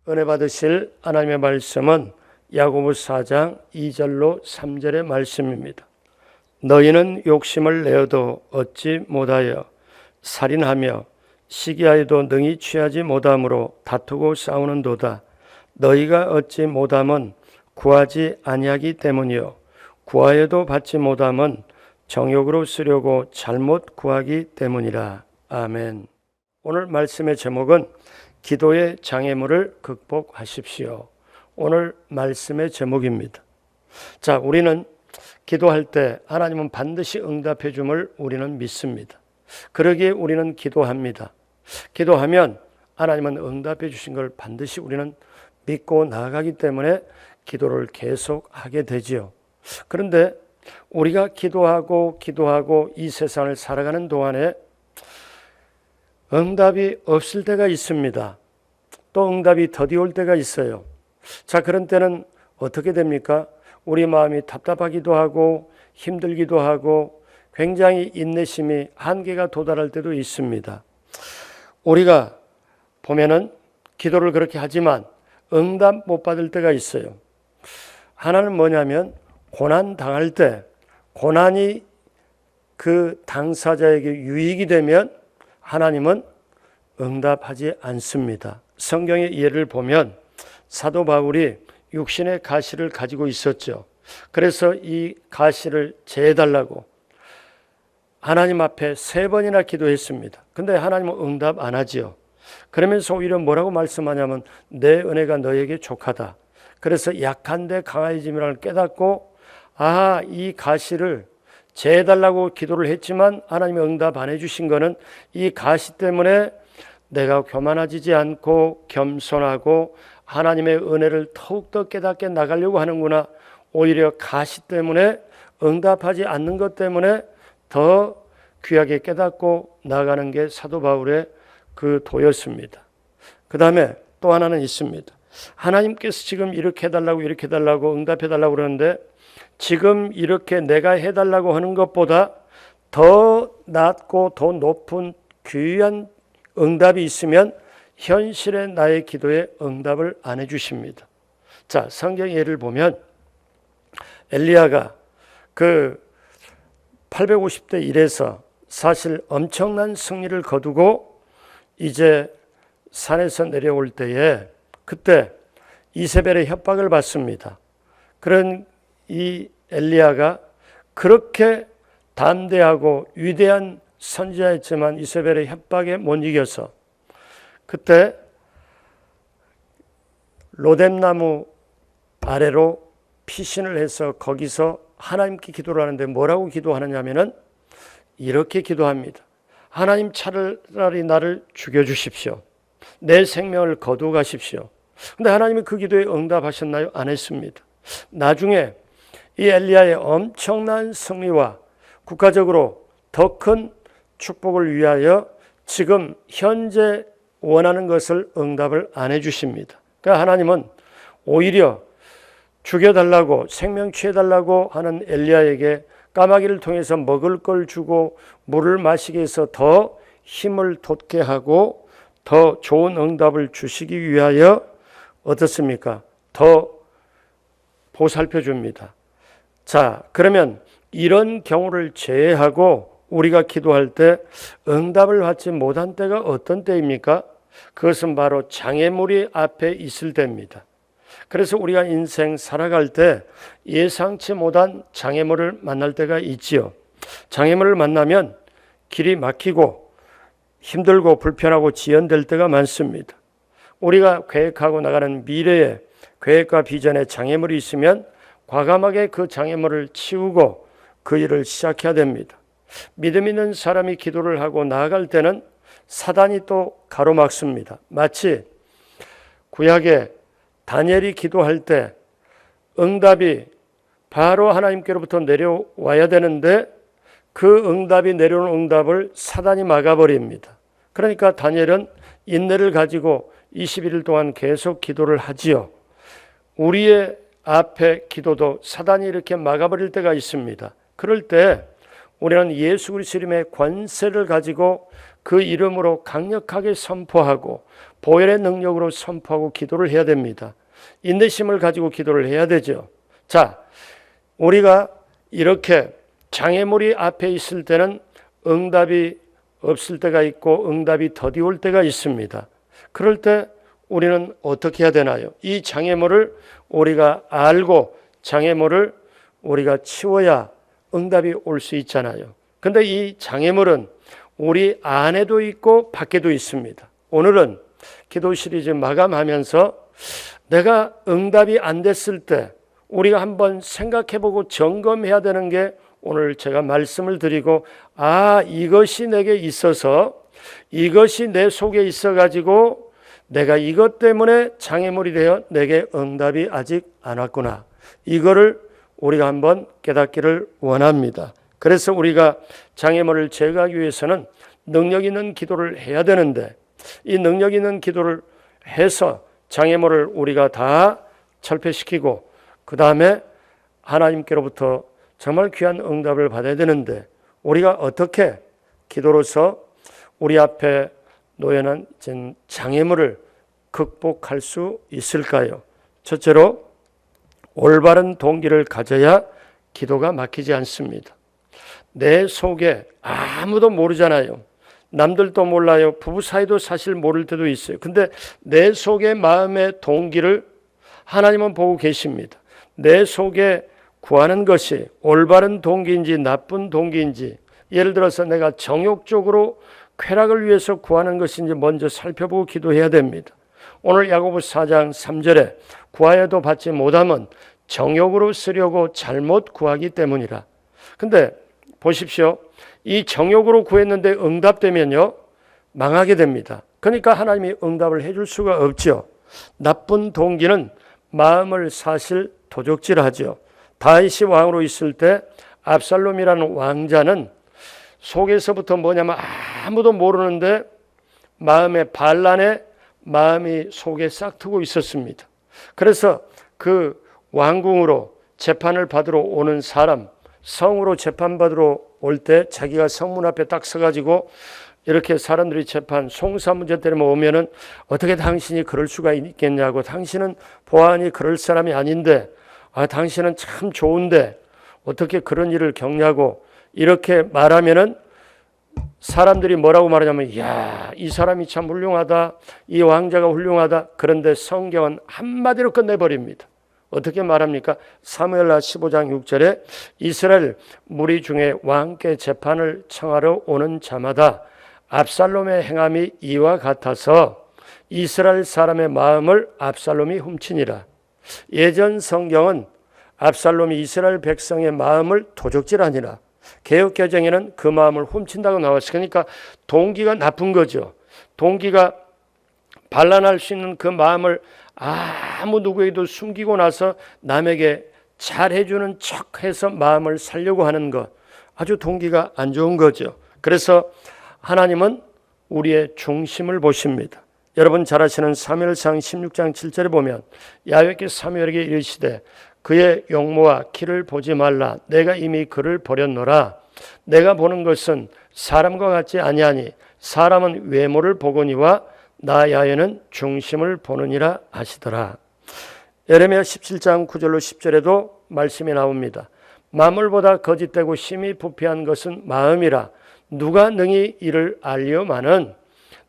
은혜 받으실 하나님의 말씀은 야고보서 4장 2절로 3절의 말씀입니다. 너희는 욕심을 내어도 얻지 못하여 살인하며 시기하여도 능히 취하지 못함으로 다투고 싸우는도다. 너희가 얻지 못함은 구하지 아니하기 때문이요 구하여도 받지 못함은 정욕으로 쓰려고 잘못 구하기 때문이라. 아멘. 오늘 말씀의 제목은 기도의 장애물을 극복하십시오. 오늘 말씀의 제목입니다. 자, 우리는 기도할 때 하나님은 반드시 응답해 줌을 우리는 믿습니다. 그러기에 우리는 기도합니다. 기도하면 하나님은 응답해 주신 걸 반드시 우리는 믿고 나아가기 때문에 기도를 계속 하게 되지요. 그런데 우리가 기도하고 이 세상을 살아가는 동안에 응답이 없을 때가 있습니다. 또 응답이 더디 올 때가 있어요. 자, 그런 때는 어떻게 됩니까? 우리 마음이 답답하기도 하고 힘들기도 하고 굉장히 인내심이 한계가 도달할 때도 있습니다. 우리가 보면은 기도를 그렇게 하지만 응답 못 받을 때가 있어요. 하나는 뭐냐면 고난 당할 때 고난이 그 당사자에게 유익이 되면 하나님은 응답하지 않습니다. 성경의 예를 보면 사도 바울이 육신의 가시를 가지고 있었죠. 그래서 이 가시를 제해달라고 하나님 앞에 3번이나 기도했습니다. 근데 하나님은 응답 안 하지요. 그러면서 오히려 뭐라고 말씀하냐면 내 은혜가 너에게 족하다. 그래서 약한데 강해짐이라는 걸 깨닫고 이 가시를 제해달라고 기도를 했지만 하나님이 응답 안 해주신 거는 이 가시 때문에 내가 교만해지지 않고 겸손하고 하나님의 은혜를 더욱더 깨닫게 나가려고 하는구나. 오히려 가시 때문에 응답하지 않는 것 때문에 더 귀하게 깨닫고 나가는 게 사도 바울의 그 도였습니다. 그 다음에 또 하나는 있습니다. 하나님께서 지금 이렇게 해달라고 응답해달라고 그러는데 지금 이렇게 내가 해달라고 하는 것보다 더 낮고 더 높은 귀한 응답이 있으면 현실의 나의 기도에 응답을 안 해주십니다. 자, 성경 예를 보면 엘리야가 그 850대 1에서 사실 엄청난 승리를 거두고 이제 산에서 내려올 때에 그때 이세벨의 협박을 받습니다. 그런 이 엘리야가 그렇게 담대하고 위대한 선지자였지만 이세벨의 협박에 못 이겨서 그때 로뎀나무 아래로 피신을 해서 거기서 하나님께 기도를 하는데 뭐라고 기도하느냐면은 이렇게 기도합니다. 하나님 차라리 나를 죽여주십시오. 내 생명을 거두어 가십시오. 근데 하나님이 그 기도에 응답하셨나요? 안 했습니다. 나중에 이 엘리야의 엄청난 승리와 국가적으로 더 큰 축복을 위하여 지금 현재 원하는 것을 응답을 안 해주십니다. 그러니까 하나님은 오히려 죽여달라고 생명 취해달라고 하는 엘리야에게 까마귀를 통해서 먹을 걸 주고 물을 마시게 해서 더 힘을 돋게 하고 더 좋은 응답을 주시기 위하여 어떻습니까? 더 보살펴 줍니다. 자, 그러면 이런 경우를 제외하고 우리가 기도할 때 응답을 받지 못한 때가 어떤 때입니까? 그것은 바로 장애물이 앞에 있을 때입니다. 그래서 우리가 인생 살아갈 때 예상치 못한 장애물을 만날 때가 있지요. 장애물을 만나면 길이 막히고 힘들고 불편하고 지연될 때가 많습니다. 우리가 계획하고 나가는 미래에 계획과 비전에 장애물이 있으면 과감하게 그 장애물을 치우고 그 일을 시작해야 됩니다. 믿음 있는 사람이 기도를 하고 나아갈 때는 사단이 또 가로막습니다. 마치 구약에 다니엘이 기도할 때 응답이 바로 하나님께로부터 내려와야 되는데 그 응답이 내려오는 응답을 사단이 막아버립니다. 그러니까 다니엘은 인내를 가지고 21일 동안 계속 기도를 하지요. 우리의 앞에 기도도 사단이 이렇게 막아버릴 때가 있습니다. 그럴 때 우리는 예수 그리스도 이름의 권세를 가지고 그 이름으로 강력하게 선포하고 보혈의 능력으로 선포하고 기도를 해야 됩니다. 인내심을 가지고 기도를 해야 되죠. 자, 우리가 이렇게 장애물이 앞에 있을 때는 응답이 없을 때가 있고 응답이 더디 올 때가 있습니다. 그럴 때 우리는 어떻게 해야 되나요? 이 장애물을 우리가 알고 장애물을 우리가 치워야 응답이 올 수 있잖아요. 근데 이 장애물은 우리 안에도 있고 밖에도 있습니다. 오늘은 기도 시리즈 마감하면서 내가 응답이 안 됐을 때 우리가 한번 생각해보고 점검해야 되는 게 오늘 제가 말씀을 드리고 이것이 내게 있어서 이것이 내 속에 있어가지고 내가 이것 때문에 장애물이 되어 내게 응답이 아직 안 왔구나. 이거를 우리가 한번 깨닫기를 원합니다. 그래서 우리가 장애물을 제거하기 위해서는 능력 있는 기도를 해야 되는데 이 능력 있는 기도를 해서 장애물을 우리가 다 철폐시키고 그 다음에 하나님께로부터 정말 귀한 응답을 받아야 되는데 우리가 어떻게 기도로서 우리 앞에 놓여있는 장애물을 극복할 수 있을까요? 첫째로 올바른 동기를 가져야 기도가 막히지 않습니다. 내 속에 아무도 모르잖아요. 남들도 몰라요. 부부 사이도 사실 모를 때도 있어요. 근데 내 속의 마음의 동기를 하나님은 보고 계십니다. 내 속에 구하는 것이 올바른 동기인지 나쁜 동기인지, 예를 들어서 내가 정욕적으로 쾌락을 위해서 구하는 것인지 먼저 살펴보고 기도해야 됩니다. 오늘 야고보 4장 3절에 구하여도 받지 못함은 정욕으로 쓰려고 잘못 구하기 때문이라. 근데 보십시오. 이 정욕으로 구했는데 응답되면요 망하게 됩니다. 그러니까 하나님이 응답을 해줄 수가 없죠. 나쁜 동기는 마음을 사실 도적질하죠. 다윗이 왕으로 있을 때 압살롬이라는 왕자는 속에서부터 뭐냐면 아무도 모르는데 마음의 반란에 마음이 속에 싹트고 있었습니다. 그래서 그 왕궁으로 재판을 받으러 오는 사람, 성으로 재판받으러 올 때 자기가 성문 앞에 딱 서가지고 이렇게 사람들이 재판 송사 문제 때문에 오면은 어떻게 당신이 그럴 수가 있겠냐고, 당신은 보안이 그럴 사람이 아닌데 당신은 참 좋은데 어떻게 그런 일을 겪냐고 이렇게 말하면은 사람들이 뭐라고 말하냐면 이 사람이 참 훌륭하다, 이 왕자가 훌륭하다. 그런데 성경은 한마디로 끝내버립니다. 어떻게 말합니까? 사무엘하 15장 6절에 이스라엘 무리 중에 왕께 재판을 청하러 오는 자마다 압살롬의 행함이 이와 같아서 이스라엘 사람의 마음을 압살롬이 훔치니라. 예전 성경은 압살롬이 이스라엘 백성의 마음을 도적질하니라. 개역개정에는 그 마음을 훔친다고 나왔어요. 그러니까 동기가 나쁜 거죠. 동기가 반란할 수 있는 그 마음을 아무 누구에게도 숨기고 나서 남에게 잘해주는 척해서 마음을 살려고 하는 것, 아주 동기가 안 좋은 거죠. 그래서 하나님은 우리의 중심을 보십니다. 여러분 잘 아시는 사무엘상 16장 7절에 보면 야훼께 사무엘에게 이르시되 그의 용모와 키를 보지 말라. 내가 이미 그를 버렸노라. 내가 보는 것은 사람과 같지 아니하니 사람은 외모를 보거니와 나 야훼는 중심을 보느니라 하시더라. 예레미야 17장 9절로 10절에도 말씀이 나옵니다. 만물보다 거짓되고 심히 부패한 것은 마음이라. 누가 능히 이를 알리오마는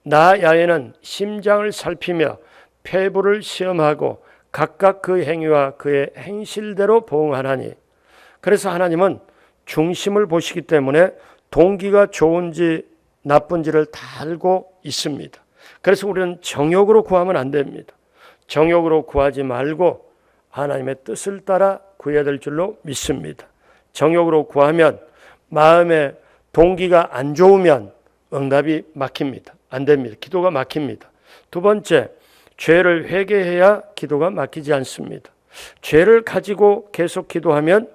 나 야훼는 심장을 살피며 폐부를 시험하고 각각 그 행위와 그의 행실대로 보응하나니. 그래서 하나님은 중심을 보시기 때문에 동기가 좋은지 나쁜지를 다 알고 있습니다. 그래서 우리는 정욕으로 구하면 안 됩니다. 정욕으로 구하지 말고 하나님의 뜻을 따라 구해야 될 줄로 믿습니다. 정욕으로 구하면 마음의 동기가 안 좋으면 응답이 막힙니다. 안 됩니다. 기도가 막힙니다. 두 번째, 죄를 회개해야 기도가 막히지 않습니다. 죄를 가지고 계속 기도하면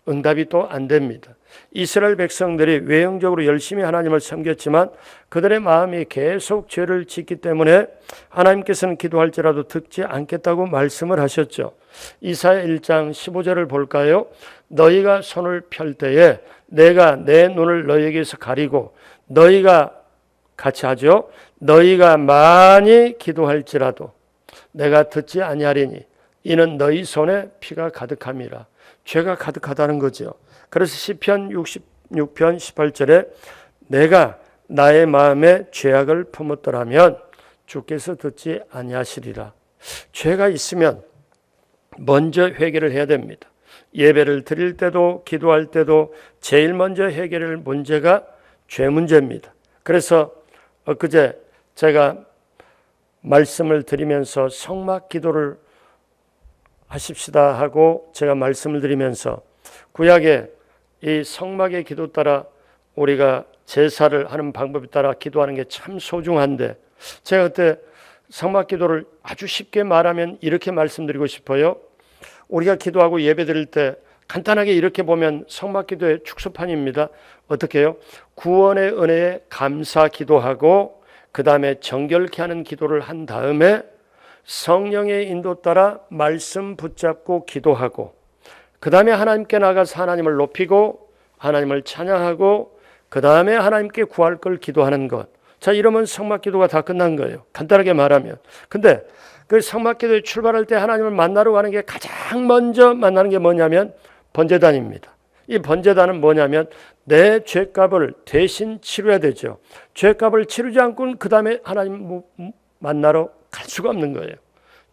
응답이 또 안 됩니다. 이스라엘 백성들이 외형적으로 열심히 하나님을 섬겼지만 그들의 마음이 계속 죄를 짓기 때문에 하나님께서는 기도할지라도 듣지 않겠다고 말씀을 하셨죠. 이사야 1장 15절을 볼까요? 너희가 손을 펼 때에 내가 내 눈을 너희에게서 가리고 너희가 같이 하죠. 너희가 많이 기도할지라도 내가 듣지 아니하리니 이는 너희 손에 피가 가득함이라. 죄가 가득하다는 거죠. 그래서 시편 66편 18절에 내가 나의 마음에 죄악을 품었더라면 주께서 듣지 아니하시리라. 죄가 있으면 먼저 회개를 해야 됩니다. 예배를 드릴 때도 기도할 때도 제일 먼저 해결할 문제가 죄 문제입니다. 그래서 엊그제 제가 말씀을 드리면서 성막 기도를 하십시다 하고 제가 말씀을 드리면서 구약의 이 성막의 기도 따라 우리가 제사를 하는 방법에 따라 기도하는 게 참 소중한데 제가 그때 성막 기도를 아주 쉽게 말하면 이렇게 말씀드리고 싶어요. 우리가 기도하고 예배 드릴 때 간단하게 이렇게 보면 성막 기도의 축소판입니다. 어떻게 해요? 구원의 은혜에 감사 기도하고 그 다음에 정결케 하는 기도를 한 다음에 성령의 인도 따라 말씀 붙잡고 기도하고 그 다음에 하나님께 나가서 하나님을 높이고 하나님을 찬양하고 그 다음에 하나님께 구할 걸 기도하는 것. 자, 이러면 성막 기도가 다 끝난 거예요. 간단하게 말하면. 근데 그 성막 기도에 출발할 때 하나님을 만나러 가는 게 가장 먼저 만나는 게 뭐냐면 번제단입니다. 이 번제단은 뭐냐면 내 죄값을 대신 치러야 되죠. 죄값을 치르지 않고는 그 다음에 하나님 만나러 갈 수가 없는 거예요.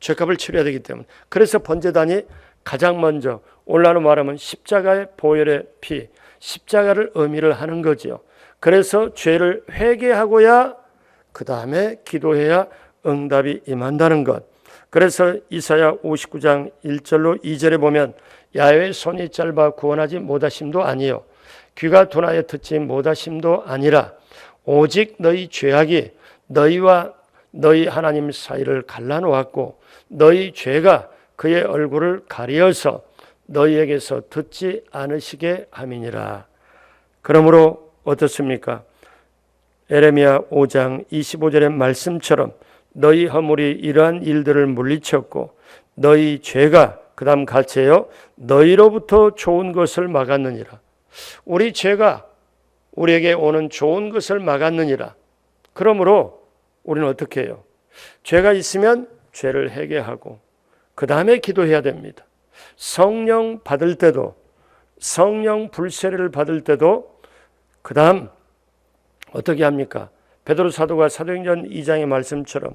죄값을 치러야 되기 때문에. 그래서 번제단이 가장 먼저 오늘날로 말하면 십자가의 보혈의 피, 십자가를 의미를 하는 거죠. 그래서 죄를 회개하고야 그 다음에 기도해야 응답이 임한다는 것. 그래서 이사야 59장 1절로 2절에 보면 야훼의 손이 짧아 구원하지 못하심도 아니요 귀가 둔하여 듣지 못하심도 아니라 오직 너희 죄악이 너희와 너희 하나님 사이를 갈라놓았고 너희 죄가 그의 얼굴을 가리어서 너희에게서 듣지 않으시게 함이니라. 그러므로 어떻습니까? 에레미야 5장 25절의 말씀처럼 너희 허물이 이러한 일들을 물리쳤고 너희 죄가 그 다음 같이요 너희로부터 좋은 것을 막았느니라. 우리 죄가 우리에게 오는 좋은 것을 막았느니라. 그러므로 우리는 어떻게 해요? 죄가 있으면 죄를 회개하고 그 다음에 기도해야 됩니다. 성령 받을 때도 성령 불세례를 받을 때도 그 다음 어떻게 합니까? 베드로 사도가 사도행전 2장의 말씀처럼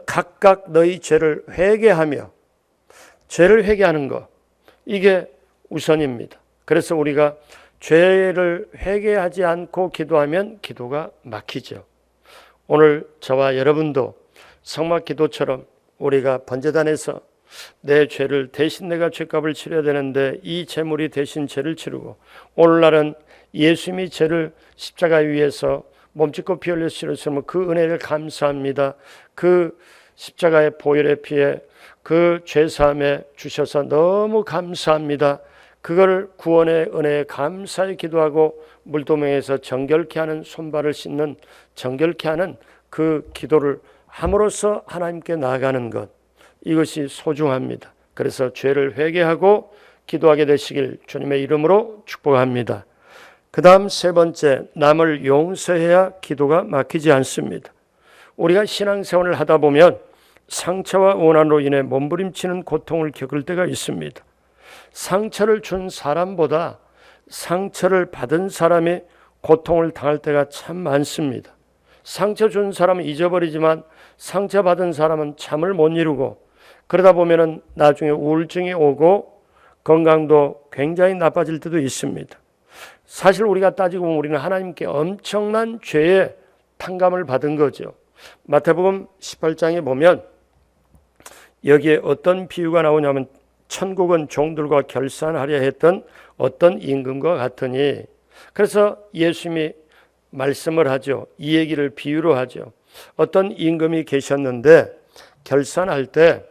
각각 너희 죄를 회개하며 죄를 회개하는 것 이게 우선입니다. 그래서 우리가 죄를 회개하지 않고 기도하면 기도가 막히죠. 오늘 저와 여러분도 성막 기도처럼 우리가 번제단에서 내 죄를 대신 내가 죄값을 치러야 되는데 이 제물이 대신 죄를 치르고 오늘날은 예수님이 죄를 십자가 위에서 몸짓고 피 흘려 치르셨으면 그 은혜를 감사합니다. 그 십자가의 보혈의 피에 그 죄사함에 주셔서 너무 감사합니다. 그걸 구원의 은혜에 감사히 기도하고 물도명에서 정결케 하는 손발을 씻는 정결케 하는 그 기도를 함으로써 하나님께 나아가는 것 이것이 소중합니다. 그래서 죄를 회개하고 기도하게 되시길 주님의 이름으로 축복합니다. 그 다음 세 번째, 남을 용서해야 기도가 막히지 않습니다. 우리가 신앙생활을 하다 보면 상처와 원한으로 인해 몸부림치는 고통을 겪을 때가 있습니다. 상처를 준 사람보다 상처를 받은 사람이 고통을 당할 때가 참 많습니다. 상처 준 사람은 잊어버리지만 상처받은 사람은 잠을 못 이루고 그러다 보면은 나중에 우울증이 오고 건강도 굉장히 나빠질 때도 있습니다. 사실 우리가 따지고 보면 우리는 하나님께 엄청난 죄의 탕감을 받은 거죠. 마태복음 18장에 보면 여기에 어떤 비유가 나오냐면 천국은 종들과 결산하려 했던 어떤 임금과 같으니 그래서 예수님이 말씀을 하죠. 이 얘기를 비유로 하죠. 어떤 임금이 계셨는데 결산할 때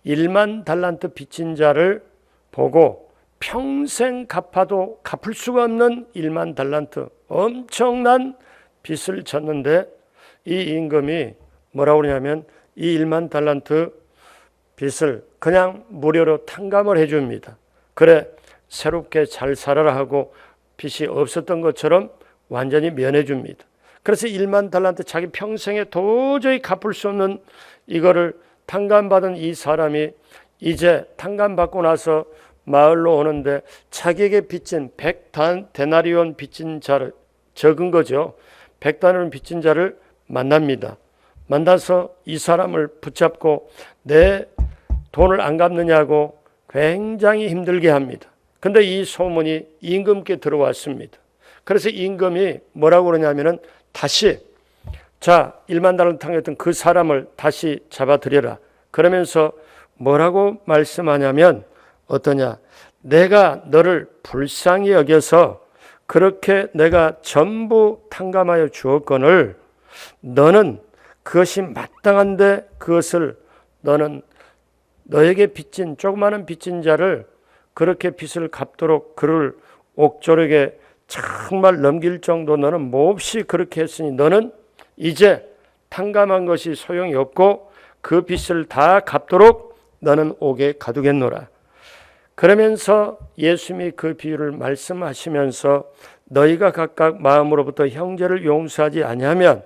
1만 달란트 빚진 자를 보고 평생 갚아도 갚을 수가 없는 1만 달란트 엄청난 빚을 졌는데 이 임금이 뭐라고 그러냐면 이 1만 달란트 빚을 그냥 무료로 탕감을 해줍니다. 그래 새롭게 잘 살아라 하고 빚이 없었던 것처럼 완전히 면해 줍니다. 그래서 1만 달란트 자기 평생에 도저히 갚을 수 없는 이거를 탕감받은 이 사람이 이제 탕감받고 나서 마을로 오는데 자기에게 빚진 100데나리온 빚진 자를, 적은 거죠. 100데나리온 빚진 자를 만납니다. 만나서 이 사람을 붙잡고 내 돈을 안 갚느냐고 굉장히 힘들게 합니다. 근데 이 소문이 임금께 들어왔습니다. 그래서 임금이 뭐라고 그러냐면은 다시 1만 달란트 탕했던 그 사람을 다시 잡아들여라. 그러면서 뭐라고 말씀하냐면 어떠냐? 내가 너를 불쌍히 여겨서 그렇게 내가 전부 탕감하여 주었거늘 너는 그것이 마땅한데 그것을 너는 너에게 빚진 조그마한 빚진 자를 그렇게 빚을 갚도록 그를 옥졸에게 정말 넘길 정도 너는 몹시 그렇게 했으니 너는 이제 탕감한 것이 소용이 없고 그 빚을 다 갚도록 너는 옥에 가두겠노라. 그러면서 예수님이 그 비유를 말씀하시면서 너희가 각각 마음으로부터 형제를 용서하지 아니하면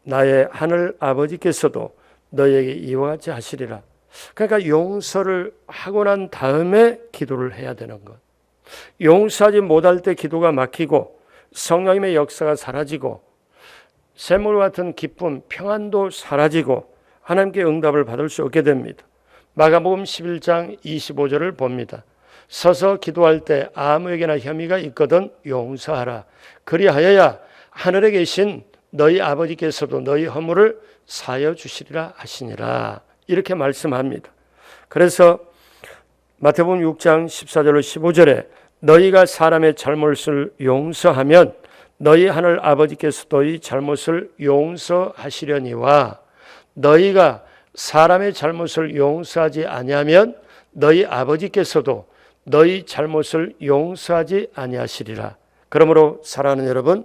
나의 하늘 아버지께서도 너희에게 이와 같이 하시리라. 그러니까 용서를 하고 난 다음에 기도를 해야 되는 것. 용서하지 못할 때 기도가 막히고 성령님의 역사가 사라지고 샘물 같은 기쁨, 평안도 사라지고 하나님께 응답을 받을 수 없게 됩니다. 마가복음 11장 25절을 봅니다. 서서 기도할 때 아무에게나 혐의가 있거든 용서하라. 그리하여야 하늘에 계신 너희 아버지께서도 너희 허물을 사여 주시리라 하시니라. 이렇게 말씀합니다. 그래서 마태복음 6장 14절로 15절에 너희가 사람의 잘못을 용서하면 너희 하늘 아버지께서 너희 잘못을 용서하시려니와 너희가 사람의 잘못을 용서하지 아니하면 너희 아버지께서도 너희 잘못을 용서하지 아니하시리라. 그러므로 사랑하는 여러분,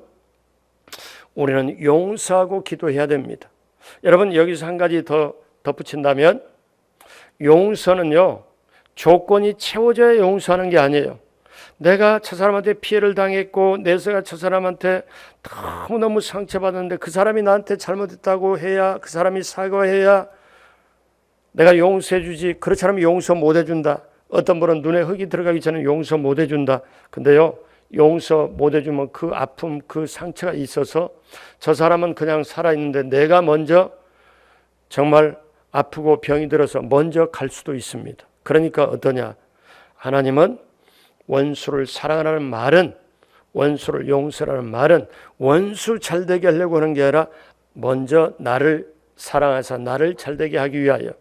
우리는 용서하고 기도해야 됩니다. 여러분 여기서 한 가지 더 덧붙인다면 용서는요 조건이 채워져야 용서하는 게 아니에요. 내가 저 사람한테 피해를 당했고 내가 저 사람한테 너무너무 상처받았는데 그 사람이 나한테 잘못했다고 해야 그 사람이 사과해야 내가 용서해 주지. 그렇지 않으면 용서 못 해준다. 어떤 분은 눈에 흙이 들어가기 전에 용서 못 해준다. 근데요 용서 못 해주면 그 아픔 그 상처가 있어서 저 사람은 그냥 살아있는데 내가 먼저 정말 아프고 병이 들어서 먼저 갈 수도 있습니다. 그러니까 어떠냐? 하나님은 원수를 사랑하라는 말은 원수를 용서라는 말은 원수 잘되게 하려고 하는 게 아니라 먼저 나를 사랑하사 나를 잘되게 하기 위하여.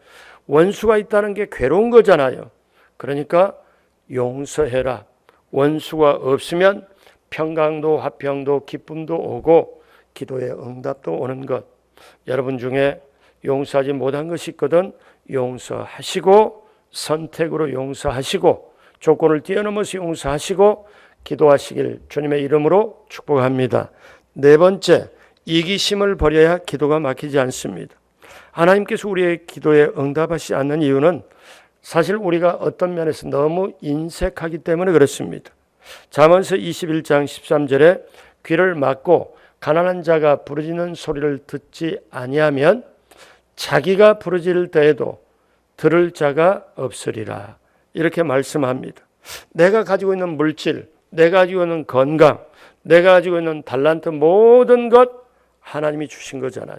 원수가 있다는 게 괴로운 거잖아요. 그러니까 용서해라. 원수가 없으면 평강도 화평도 기쁨도 오고 기도의 응답도 오는 것. 여러분 중에 용서하지 못한 것이 있거든 용서하시고 선택으로 용서하시고 조건을 뛰어넘어서 용서하시고 기도하시길 주님의 이름으로 축복합니다. 네 번째, 이기심을 버려야 기도가 막히지 않습니다. 하나님께서 우리의 기도에 응답하시지 않는 이유는 사실 우리가 어떤 면에서 너무 인색하기 때문에 그렇습니다. 잠언서 21장 13절에 귀를 막고 가난한 자가 부르짖는 소리를 듣지 아니하면 자기가 부르짖을 때에도 들을 자가 없으리라. 이렇게 말씀합니다. 내가 가지고 있는 물질, 내가 가지고 있는 건강, 내가 가지고 있는 달란트 모든 것 하나님이 주신 거잖아요.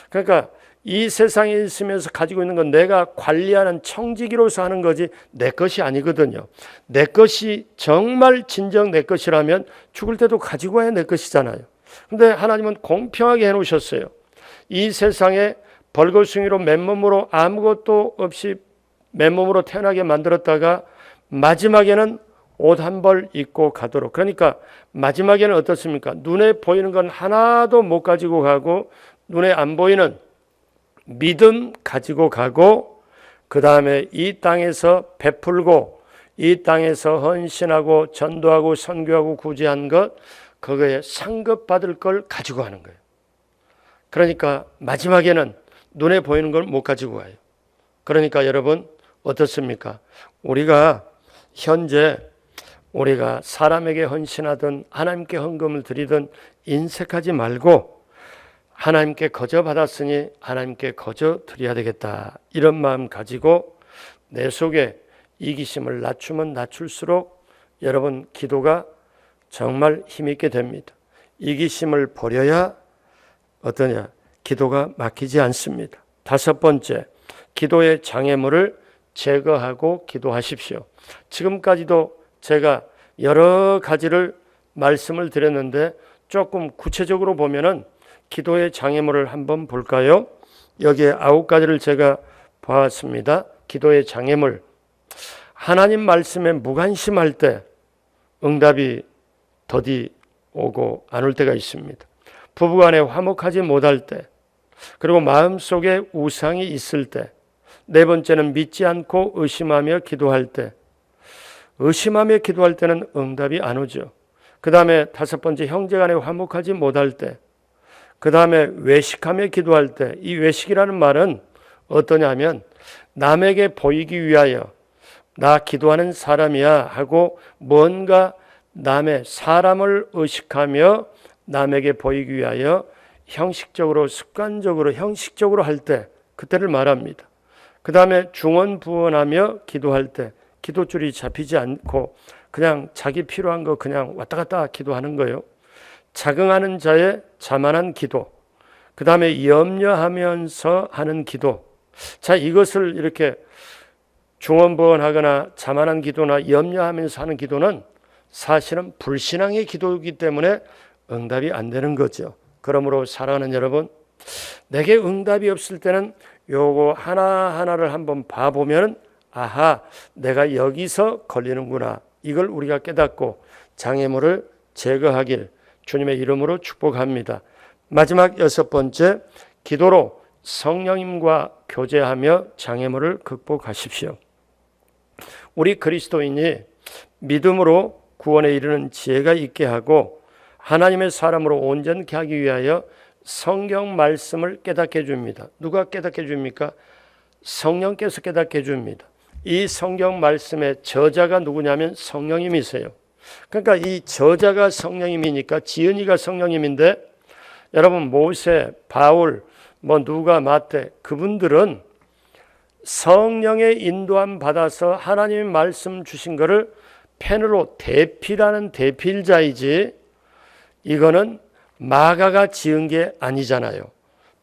그러니까 이 세상에 있으면서 가지고 있는 건 내가 관리하는 청지기로서 하는 거지 내 것이 아니거든요. 내 것이 정말 진정 내 것이라면 죽을 때도 가지고 와야 내 것이잖아요. 근데 하나님은 공평하게 해놓으셨어요. 이 세상에 벌거숭이로 맨몸으로 아무것도 없이 맨몸으로 태어나게 만들었다가 마지막에는 옷 한 벌 입고 가도록. 그러니까 마지막에는 어떻습니까? 눈에 보이는 건 하나도 못 가지고 가고 눈에 안 보이는 믿음 가지고 가고 그 다음에 이 땅에서 베풀고 이 땅에서 헌신하고 전도하고 선교하고 구제한 것 그거에 상급받을 걸 가지고 가는 거예요. 그러니까 마지막에는 눈에 보이는 걸 못 가지고 가요. 그러니까 여러분 어떻습니까? 우리가 현재 우리가 사람에게 헌신하든 하나님께 헌금을 드리든 인색하지 말고 하나님께 거저 받았으니 하나님께 거저 드려야 되겠다. 이런 마음 가지고 내 속에 이기심을 낮추면 낮출수록 여러분 기도가 정말 힘있게 됩니다. 이기심을 버려야 어떠냐? 기도가 막히지 않습니다. 다섯 번째, 기도의 장애물을 제거하고 기도하십시오. 지금까지도 제가 여러 가지를 말씀을 드렸는데 조금 구체적으로 보면은 기도의 장애물을 한번 볼까요? 여기에 9가지를 제가 보았습니다. 기도의 장애물. 하나님 말씀에 무관심할 때 응답이 더디 오고 안 올 때가 있습니다. 부부간에 화목하지 못할 때, 그리고 마음속에 우상이 있을 때, 네 번째는 믿지 않고 의심하며 기도할 때, 의심하며 기도할 때는 응답이 안 오죠. 그 다음에 다섯 번째, 형제간에 화목하지 못할 때, 그 다음에 외식하며 기도할 때, 이 외식이라는 말은 어떠냐면 남에게 보이기 위하여 나 기도하는 사람이야 하고 뭔가 남의 사람을 의식하며 남에게 보이기 위하여 형식적으로 습관적으로 형식적으로 할 때 그때를 말합니다. 그 다음에 중언부언하며 기도할 때 기도줄이 잡히지 않고 그냥 자기 필요한 거 그냥 왔다 갔다 기도하는 거예요. 자긍하는 자의 자만한 기도, 그 다음에 염려하면서 하는 기도. 자, 이것을 이렇게 중언부언하거나 자만한 기도나 염려하면서 하는 기도는 사실은 불신앙의 기도이기 때문에 응답이 안 되는 거죠. 그러므로 사랑하는 여러분, 내게 응답이 없을 때는 요거 하나하나를 한번 봐보면 아하, 내가 여기서 걸리는구나. 이걸 우리가 깨닫고 장애물을 제거하길 주님의 이름으로 축복합니다. 마지막 여섯 번째, 기도로 성령님과 교제하며 장애물을 극복하십시오. 우리 그리스도인이 믿음으로 구원에 이르는 지혜가 있게 하고 하나님의 사람으로 온전케 하기 위하여 성경 말씀을 깨닫게 해줍니다. 누가 깨닫게 해줍니까? 성령께서 깨닫게 해줍니다. 이 성경 말씀의 저자가 누구냐면 성령님이세요. 그러니까 이 저자가 성령님이니까 지은이가 성령님인데 여러분 모세, 바울, 누가 마태 그분들은 성령의 인도함 받아서 하나님의 말씀 주신 것을 펜으로 대필하는 대필자이지 이거는 마가가 지은 게 아니잖아요.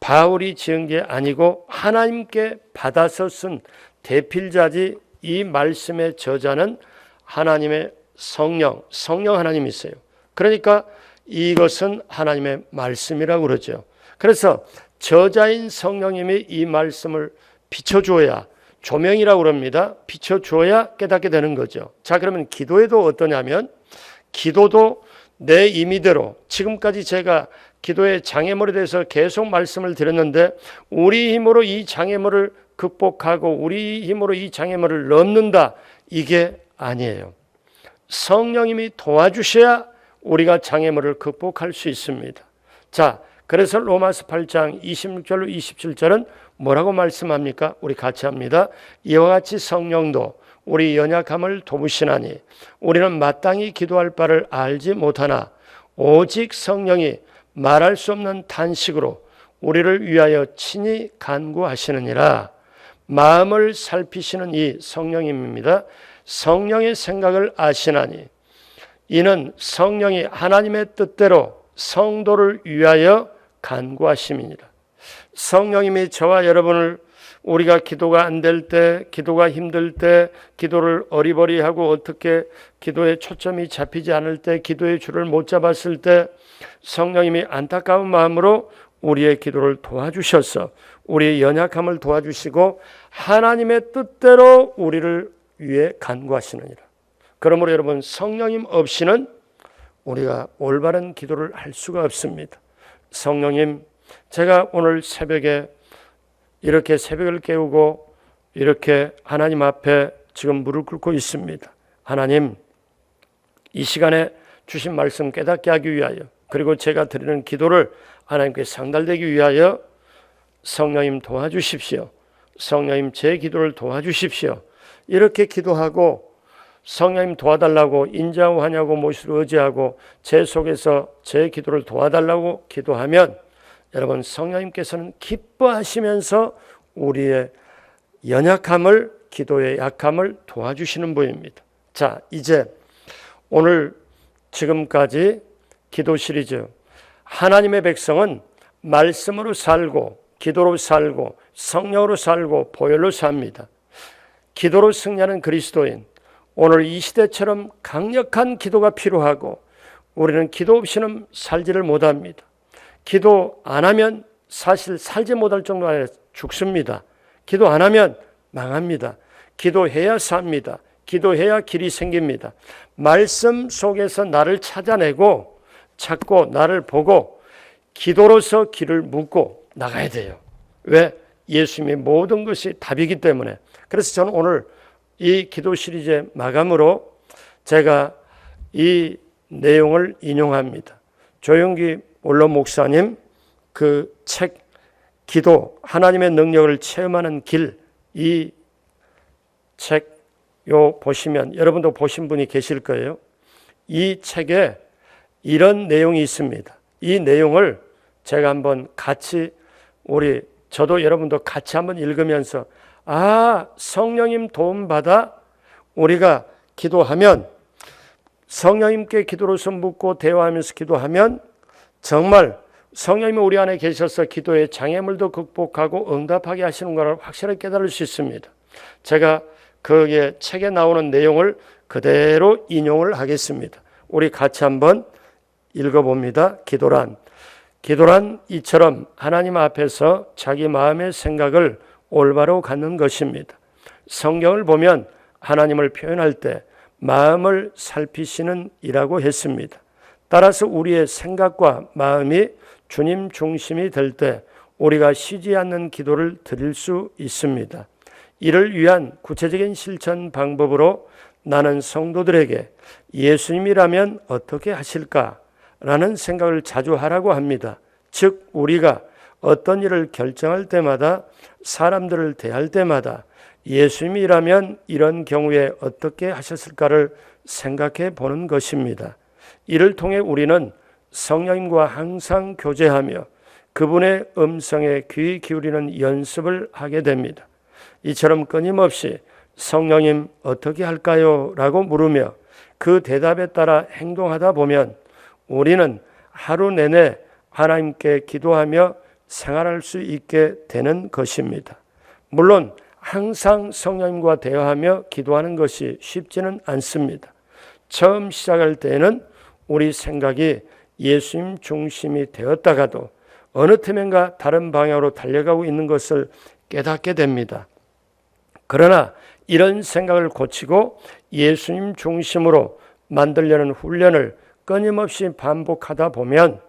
바울이 지은 게 아니고 하나님께 받아서 쓴 대필자지 이 말씀의 저자는 하나님의 성령 하나님이세요. 그러니까 이것은 하나님의 말씀이라고 그러죠. 그래서 저자인 성령님이 이 말씀을 비춰줘야 조명이라고 그럽니다. 비춰줘야 깨닫게 되는 거죠. 자, 그러면 기도에도 어떠냐면 기도도 내 임의대로 지금까지 제가 기도의 장애물에 대해서 계속 말씀을 드렸는데 우리 힘으로 이 장애물을 극복하고 우리 힘으로 이 장애물을 넘는다 이게 아니에요. 성령님이 도와주셔야 우리가 장애물을 극복할 수 있습니다. 자, 그래서 로마서 8장 26절로 27절은 뭐라고 말씀합니까? 우리 같이 합니다. 이와 같이 성령도 우리 연약함을 도우시나니 우리는 마땅히 기도할 바를 알지 못하나 오직 성령이 말할 수 없는 탄식으로 우리를 위하여 친히 간구하시느니라. 마음을 살피시는 이 성령님입니다. 성령의 생각을 아시나니 이는 성령이 하나님의 뜻대로 성도를 위하여 간구하심이니라. 성령님이 저와 여러분을 우리가 기도가 안 될 때, 기도가 힘들 때, 기도를 어리버리하고 어떻게 기도에 초점이 잡히지 않을 때, 기도의 줄을 못 잡았을 때 성령님이 안타까운 마음으로 우리의 기도를 도와주셔서 우리의 연약함을 도와주시고 하나님의 뜻대로 우리를 위해 간구하시느니라. 그러므로 여러분 성령님 없이는 우리가 올바른 기도를 할 수가 없습니다. 성령님, 제가 오늘 새벽에 이렇게 새벽을 깨우고 이렇게 하나님 앞에 지금 무릎 꿇고 있습니다. 하나님, 이 시간에 주신 말씀 깨닫게 하기 위하여 그리고 제가 드리는 기도를 하나님께 상달되기 위하여 성령님 도와주십시오. 성령님 제 기도를 도와주십시오. 이렇게 기도하고 성령님 도와달라고 인자하고 하냐고 모시를 의지하고 제 속에서 제 기도를 도와달라고 기도하면 여러분 성령님께서는 기뻐하시면서 우리의 연약함을 기도의 약함을 도와주시는 분입니다. 자, 이제 오늘 지금까지 기도 시리즈 하나님의 백성은 말씀으로 살고 기도로 살고 성령으로 살고 보혈로 삽니다. 기도로 승리하는 그리스도인, 오늘 이 시대처럼 강력한 기도가 필요하고 우리는 기도 없이는 살지를 못합니다. 기도 안 하면 사실 살지 못할 정도 아니라 죽습니다. 기도 안 하면 망합니다. 기도해야 삽니다. 기도해야 길이 생깁니다. 말씀 속에서 나를 찾아내고 찾고 나를 보고 기도로서 길을 묻고 나가야 돼요. 왜? 예수님의 모든 것이 답이기 때문에. 그래서 저는 오늘 이 기도 시리즈의 마감으로 제가 이 내용을 인용합니다. 조영기 원로 목사님 그 책 기도 하나님의 능력을 체험하는 길, 이 책 보시면 여러분도 보신 분이 계실 거예요. 이 책에 이런 내용이 있습니다. 이 내용을 제가 한번 같이 저도 여러분도 같이 한번 읽으면서 성령님 도움 받아 우리가 기도하면 성령님께 기도로서 묻고 대화하면서 기도하면 정말 성령님이 우리 안에 계셔서 기도의 장애물도 극복하고 응답하게 하시는 것을 확실하게 깨달을 수 있습니다. 제가 거기에 책에 나오는 내용을 그대로 인용을 하겠습니다. 우리 같이 한번 읽어봅니다. 기도란 이처럼 하나님 앞에서 자기 마음의 생각을 올바로 갖는 것입니다. 성경을 보면 하나님을 표현할 때 마음을 살피시는 이라고 했습니다. 따라서 우리의 생각과 마음이 주님 중심이 될 때 우리가 쉬지 않는 기도를 드릴 수 있습니다. 이를 위한 구체적인 실천 방법으로 나는 성도들에게 예수님이라면 어떻게 하실까라는 생각을 자주 하라고 합니다. 즉 우리가 어떤 일을 결정할 때마다 사람들을 대할 때마다 예수님이라면 이런 경우에 어떻게 하셨을까를 생각해 보는 것입니다. 이를 통해 우리는 성령님과 항상 교제하며 그분의 음성에 귀 기울이는 연습을 하게 됩니다. 이처럼 끊임없이 성령님 어떻게 할까요? 라고 물으며 그 대답에 따라 행동하다 보면 우리는 하루 내내 하나님께 기도하며 생활할 수 있게 되는 것입니다. 물론 항상 성령님과 대화하며 기도하는 것이 쉽지는 않습니다. 처음 시작할 때에는 우리 생각이 예수님 중심이 되었다가도 어느 틈엔가 다른 방향으로 달려가고 있는 것을 깨닫게 됩니다. 그러나 이런 생각을 고치고 예수님 중심으로 만들려는 훈련을 끊임없이 반복하다 보면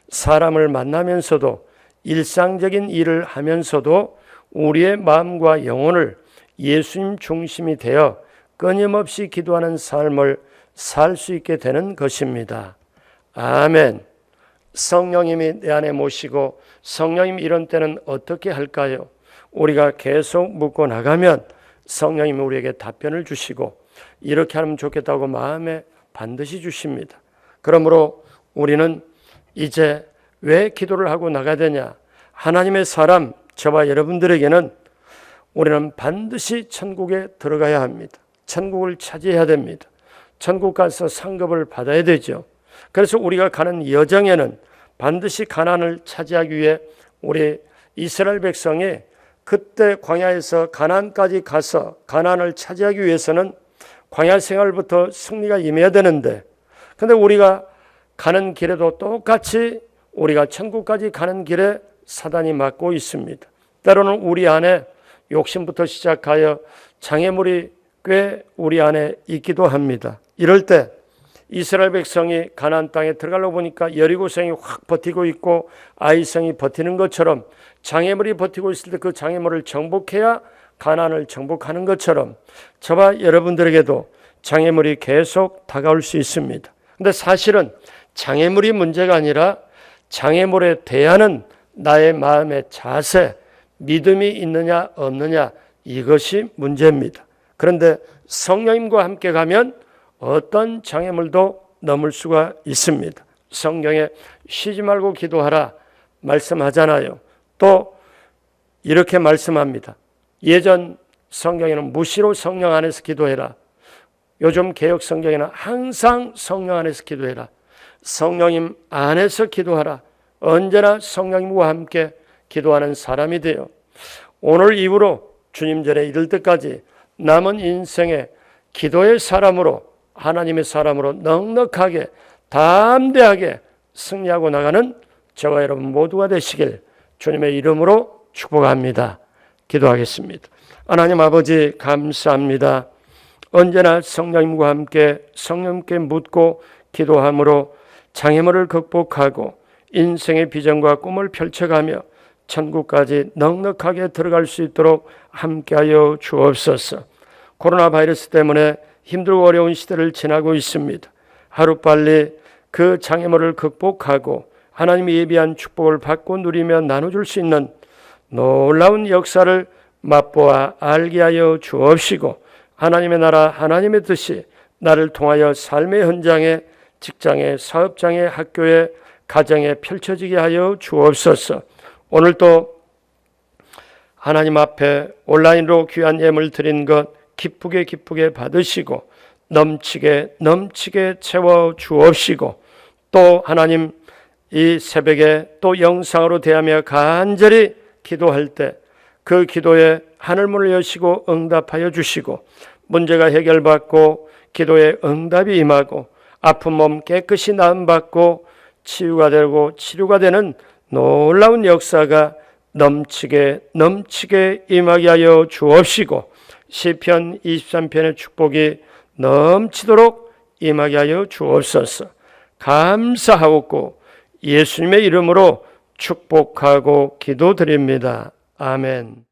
사람을 만나면서도 일상적인 일을 하면서도 우리의 마음과 영혼을 예수님 중심이 되어 끊임없이 기도하는 삶을 살 수 있게 되는 것입니다. 아멘. 성령님이 내 안에 모시고 성령님 이런 때는 어떻게 할까요? 우리가 계속 묻고 나가면 성령님이 우리에게 답변을 주시고 이렇게 하면 좋겠다고 마음에 반드시 주십니다. 그러므로 우리는 이제 왜 기도를 하고 나가야 되냐? 하나님의 사람 저와 여러분들에게는 우리는 반드시 천국에 들어가야 합니다. 천국을 차지해야 됩니다. 천국 가서 상급을 받아야 되죠. 그래서 우리가 가는 여정에는 반드시 가나안을 차지하기 위해 우리 이스라엘 백성이 그때 광야에서 가나안까지 가서 가나안을 차지하기 위해서는 광야 생활부터 승리가 임해야 되는데 근데 우리가 가는 길에도 똑같이 우리가 천국까지 가는 길에 사단이 막고 있습니다. 때로는 우리 안에 욕심부터 시작하여 장애물이 꽤 우리 안에 있기도 합니다. 이럴 때 이스라엘 백성이 가나안 땅에 들어가려고 보니까 여리고성이 확 버티고 있고 아이성이 버티는 것처럼 장애물이 버티고 있을 때 그 장애물을 정복해야 가나안을 정복하는 것처럼 저와 여러분들에게도 장애물이 계속 다가올 수 있습니다. 근데 사실은 장애물이 문제가 아니라 장애물에 대하는 나의 마음의 자세, 믿음이 있느냐 없느냐 이것이 문제입니다. 그런데 성령님과 함께 가면 어떤 장애물도 넘을 수가 있습니다. 성경에 쉬지 말고 기도하라 말씀하잖아요. 또 이렇게 말씀합니다. 예전 성경에는 무시로 성령 안에서 기도해라. 요즘 개역 성경에는 항상 성령 안에서 기도해라. 성령님 안에서 기도하라. 언제나 성령님과 함께 기도하는 사람이 되어 오늘 이후로 주님 전에 이를 때까지 남은 인생에 기도의 사람으로, 하나님의 사람으로 넉넉하게 담대하게 승리하고 나가는 저와 여러분 모두가 되시길 주님의 이름으로 축복합니다. 기도하겠습니다. 하나님 아버지 감사합니다. 언제나 성령님과 함께 성령님께 묻고 기도함으로 장애물을 극복하고 인생의 비전과 꿈을 펼쳐가며 천국까지 넉넉하게 들어갈 수 있도록 함께하여 주옵소서. 코로나 바이러스 때문에 힘들고 어려운 시대를 지나고 있습니다. 하루빨리 그 장애물을 극복하고 하나님이 예비한 축복을 받고 누리며 나눠줄 수 있는 놀라운 역사를 맛보아 알게 하여 주옵시고 하나님의 나라 하나님의 뜻이 나를 통하여 삶의 현장에 직장에 사업장에 학교에 가정에 펼쳐지게 하여 주옵소서. 오늘도 하나님 앞에 온라인으로 귀한 예물 드린 것 기쁘게 받으시고 넘치게 채워 주옵시고 또 하나님 이 새벽에 또 영상으로 대하며 간절히 기도할 때 그 기도에 하늘문을 여시고 응답하여 주시고 문제가 해결받고 기도에 응답이 임하고 아픈 몸 깨끗이 나음받고 치유가 되고 치료가 되는 놀라운 역사가 넘치게 임하게 하여 주옵시고 시편 23편의 축복이 넘치도록 임하게 하여 주옵소서. 감사하옵고 예수님의 이름으로 축복하고 기도드립니다. 아멘.